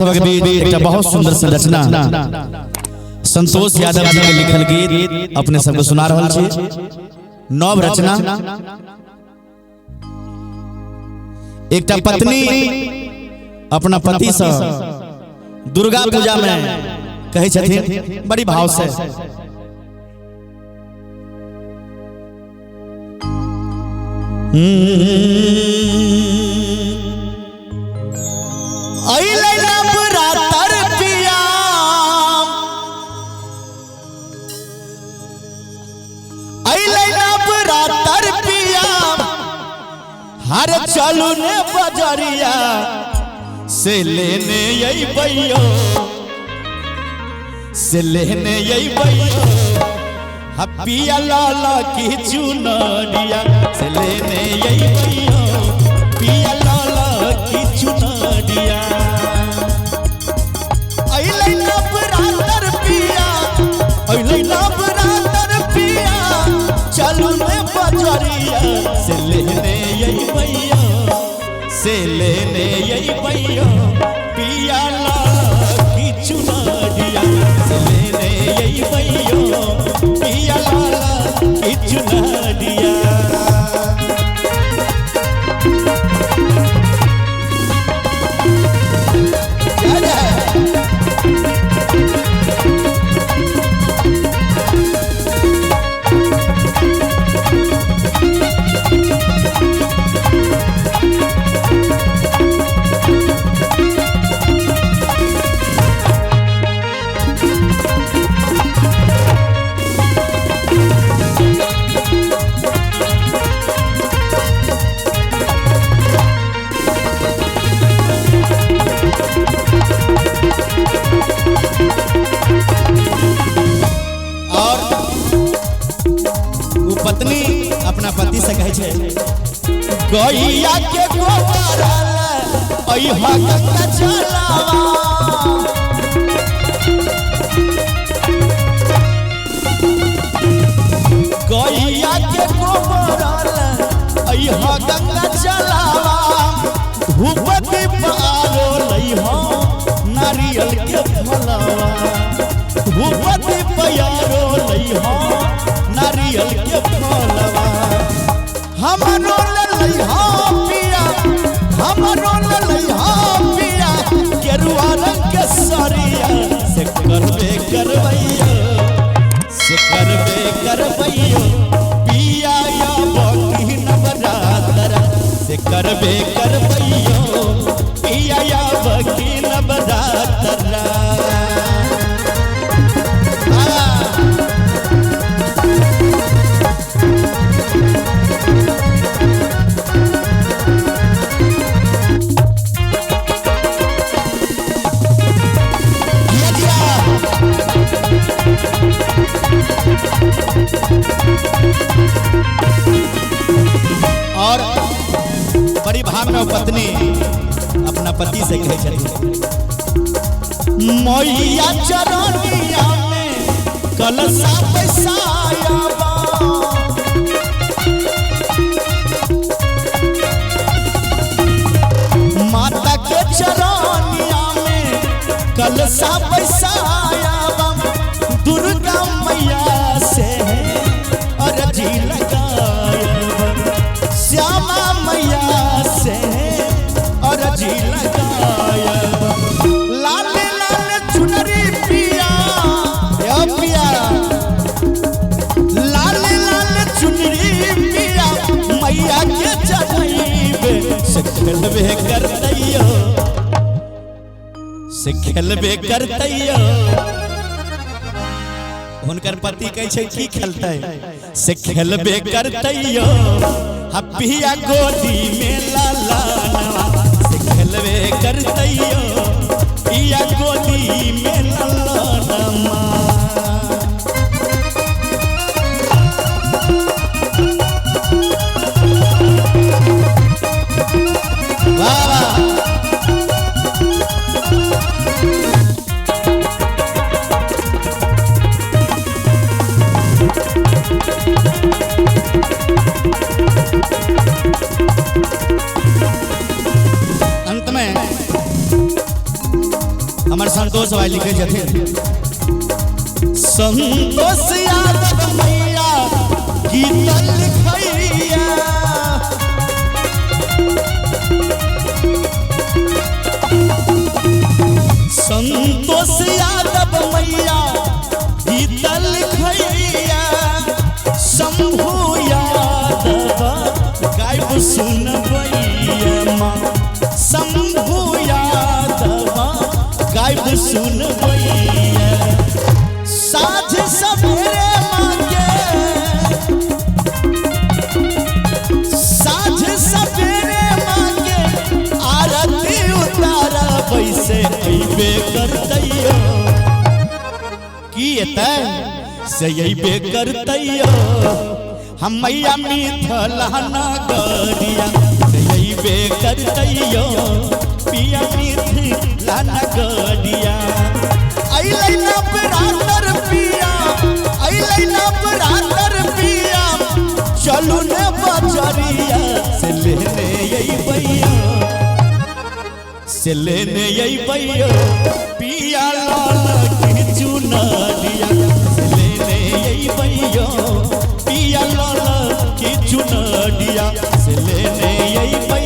एक बहुत सुंदर संरचना संतोष यादव जी के लिखल गीत अपने सबको सुना रहा छे। नव रचना एक पत्नी अपना पति से दुर्गा पूजा में कहे छथिन बड़ी भाव से, हर चलू ने बजरिया से लेने यही भैया से लेने यही भैया हपिया लाला की चुनरिया से लेने यही भैया पिया लाला की चुनरिया अइले ना बरातर पिया अइले ना बरातर पिया चलू ने बजरिया से लेने यही भैया से लेने यही भैया पिया लाला की चुनरिया से लेने यही भैया पिया लाला की चुनरिया। पत्नी अपना पति से कहे छे गैया के गोबर अइहा गंगा जलावा गैया के गोबर अइहा गंगा जलावा धूप दीप आरो लइहा नारियल के फलवा धूप दीप आरो लइहा नारियल के फलवा हमरो लइहा पिया हमरो लइहा पिया केरुआ रंग के सरिया से करबे करबैया पिया या बकी नवरात्र से करबे करबैया पिया या बकी नवरात्र। और बड़ी भाव में पत्नी अपना पति से कहे छथिन मैया चरनिया में कलशा बैसाया माता के चरनिया में कलशा बैसाया दुर्गा मैया से अर्जी लगाया श्यामा मैया से अर्जी लगाया लाल लाल चुनरी पिया पिया लाल लाल चुनरी पिया मैया के चढ़ाइबे से खेलबे करतैयो से खेलबे करतैयो। हुनकर पति कहे छे की खेलते से खेलबे करतैयो हपिया गोदी में लाला नवा से खेलबे करतैयो पिया गोदी में लाला नवा। हमारे संतोष भाई लिखे जाते संतोष यादव मैया गीत लिखैया संतोष यादव मैया गीत लिखैया शंभू यादव गायब सुनबैया माँ शंभू यादव गायब सुनबैया साझ सवेरे मांगे साझ सवेरे मांगे आरती उतारा वैसे अइबे करतैयो की एतै से अइबे करतैयो हम मैया मिथिला नगरिया से अइबे करतैयो पिया मिथिला नगरिया अइलै ना बरातर पिया अइलै ना बरातर पिया चलू ने बजरिया से लेने अइबैया से लेने अइबैया पिया लाल की चुनरिया से लेने अइबैया पिया लाल की चुनरिया से लेने अइबैया।